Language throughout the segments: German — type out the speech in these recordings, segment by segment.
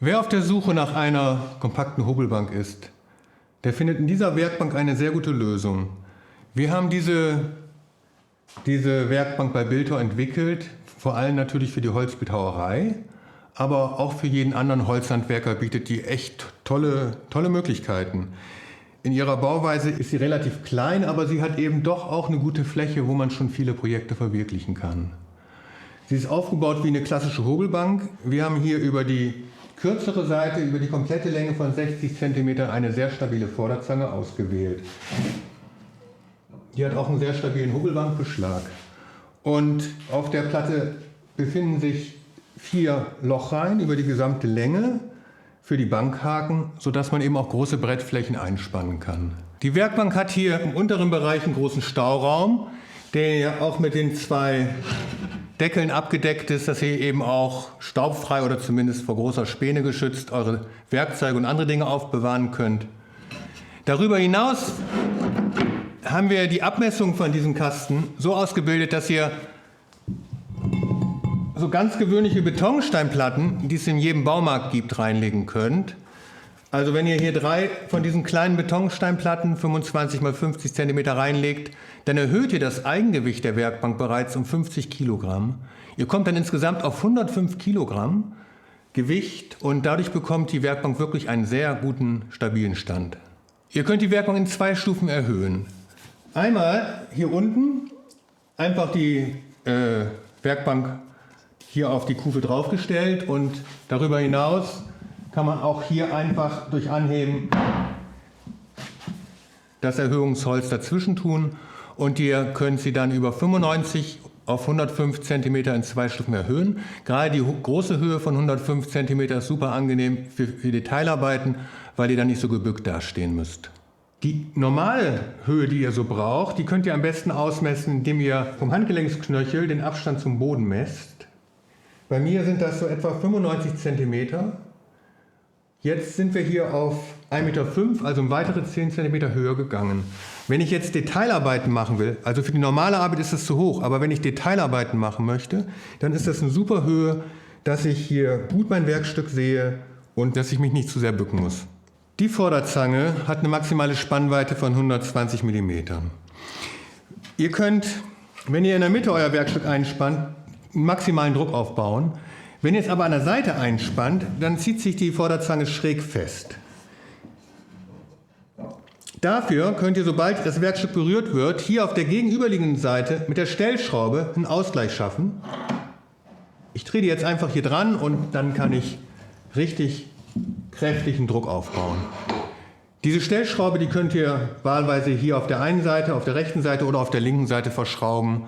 Wer auf der Suche nach einer kompakten Hobelbank ist, der findet in dieser Werkbank eine sehr gute Lösung. Wir haben diese Werkbank bei Bilthow entwickelt, vor allem natürlich für die Holzbildhauerei, aber auch für jeden anderen Holzhandwerker bietet die echt tolle Möglichkeiten. In ihrer Bauweise ist sie relativ klein, aber sie hat eben doch auch eine gute Fläche, wo man schon viele Projekte verwirklichen kann. Sie ist aufgebaut wie eine klassische Hobelbank. Wir haben hier über die kürzere Seite, über die komplette Länge von 60 cm eine sehr stabile Vorderzange ausgewählt. Die hat auch einen sehr stabilen Hobelbankbeschlag. Und auf der Platte befinden sich 4 Lochreihen über die gesamte Länge für die Bankhaken, sodass man eben auch große Brettflächen einspannen kann. Die Werkbank hat hier im unteren Bereich einen großen Stauraum, der ja auch mit den 2 Deckeln abgedeckt ist, dass ihr eben auch staubfrei oder zumindest vor großer Späne geschützt eure Werkzeuge und andere Dinge aufbewahren könnt. Darüber hinaus haben wir die Abmessung von diesem Kasten so ausgebildet, dass ihr so ganz gewöhnliche Betonsteinplatten, die es in jedem Baumarkt gibt, reinlegen könnt. Also wenn ihr hier 3 von diesen kleinen Betonsteinplatten, 25 x 50 cm reinlegt, dann erhöht ihr das Eigengewicht der Werkbank bereits um 50 Kilogramm. Ihr kommt dann insgesamt auf 105 Kilogramm Gewicht und dadurch bekommt die Werkbank wirklich einen sehr guten, stabilen Stand. Ihr könnt die Werkbank in 2 Stufen erhöhen. Einmal hier unten einfach die Werkbank hier auf die Kufe draufgestellt und darüber hinaus kann man auch hier einfach durch Anheben das Erhöhungsholz dazwischen tun und ihr könnt sie dann über 95 auf 105 cm in 2 Stufen erhöhen. Gerade die große Höhe von 105 cm ist super angenehm für Detailarbeiten, weil ihr dann nicht so gebückt dastehen müsst. Die normale Höhe, die ihr so braucht, die könnt ihr am besten ausmessen, indem ihr vom Handgelenksknöchel den Abstand zum Boden messt. Bei mir sind das so etwa 95 cm. Jetzt sind wir hier auf 1,5 Meter, also um weitere 10 cm höher gegangen. Wenn ich jetzt Detailarbeiten machen will, also für die normale Arbeit ist das zu hoch, aber wenn ich Detailarbeiten machen möchte, dann ist das eine super Höhe, dass ich hier gut mein Werkstück sehe und dass ich mich nicht zu sehr bücken muss. Die Vorderzange hat eine maximale Spannweite von 120 mm. Ihr könnt, wenn ihr in der Mitte euer Werkstück einspannt, einen maximalen Druck aufbauen. Wenn ihr es aber an der Seite einspannt, dann zieht sich die Vorderzange schräg fest. Dafür könnt ihr, sobald das Werkstück berührt wird, hier auf der gegenüberliegenden Seite mit der Stellschraube einen Ausgleich schaffen. Ich drehe die jetzt einfach hier dran und dann kann ich richtig kräftigen Druck aufbauen. Diese Stellschraube, die könnt ihr wahlweise hier auf der einen Seite, auf der rechten Seite oder auf der linken Seite verschrauben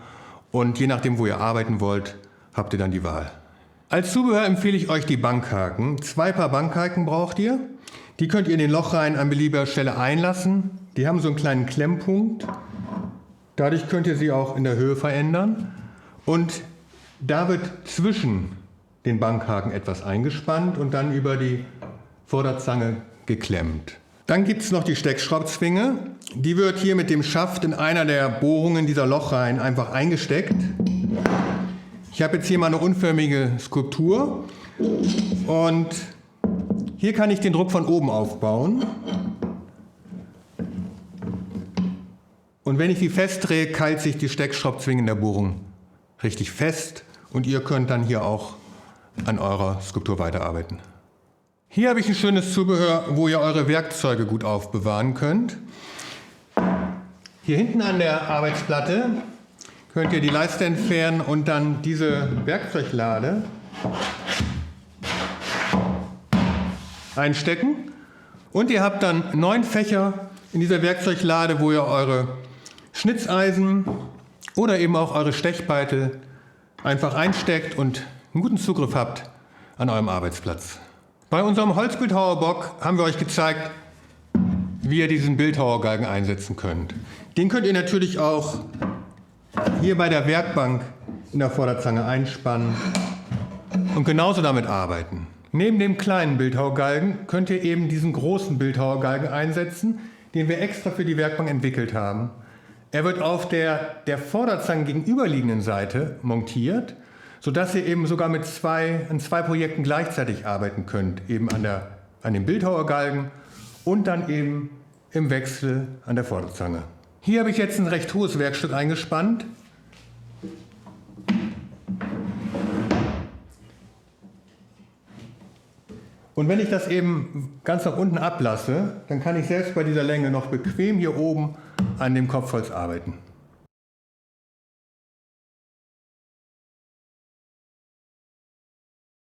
und je nachdem, wo ihr arbeiten wollt, habt ihr dann die Wahl. Als Zubehör empfehle ich euch die Bankhaken. 2 Paar Bankhaken braucht ihr. Die könnt ihr in den Lochreihen an beliebiger Stelle einlassen. Die haben so einen kleinen Klemmpunkt. Dadurch könnt ihr sie auch in der Höhe verändern. Und da wird zwischen den Bankhaken etwas eingespannt und dann über die Vorderzange geklemmt. Dann gibt es noch die Steckschraubzwinge. Die wird hier mit dem Schaft in einer der Bohrungen dieser Lochreihen einfach eingesteckt. Ich habe jetzt hier mal eine unförmige Skulptur und hier kann ich den Druck von oben aufbauen. Und wenn ich die festdrehe, keilt sich die Steckschraubzwinge in der Bohrung richtig fest und ihr könnt dann hier auch an eurer Skulptur weiterarbeiten. Hier habe ich ein schönes Zubehör, wo ihr eure Werkzeuge gut aufbewahren könnt. Hier hinten an der Arbeitsplatte könnt ihr die Leiste entfernen und dann diese Werkzeuglade einstecken. Und ihr habt dann 9 Fächer in dieser Werkzeuglade, wo ihr eure Schnitzeisen oder eben auch eure Stechbeitel einfach einsteckt und einen guten Zugriff habt an eurem Arbeitsplatz. Bei unserem Holzbildhauerbock haben wir euch gezeigt, wie ihr diesen Bildhauergalgen einsetzen könnt. Den könnt ihr natürlich auch hier bei der Werkbank in der Vorderzange einspannen und genauso damit arbeiten. Neben dem kleinen Bildhauergalgen könnt ihr eben diesen großen Bildhauergalgen einsetzen, den wir extra für die Werkbank entwickelt haben. Er wird auf der Vorderzange gegenüberliegenden Seite montiert, sodass ihr eben sogar an zwei Projekten gleichzeitig arbeiten könnt, eben an dem Bildhauergalgen und dann eben im Wechsel an der Vorderzange. Hier habe ich jetzt ein recht hohes Werkstück eingespannt. Und wenn ich das eben ganz nach unten ablasse, dann kann ich selbst bei dieser Länge noch bequem hier oben an dem Kopfholz arbeiten.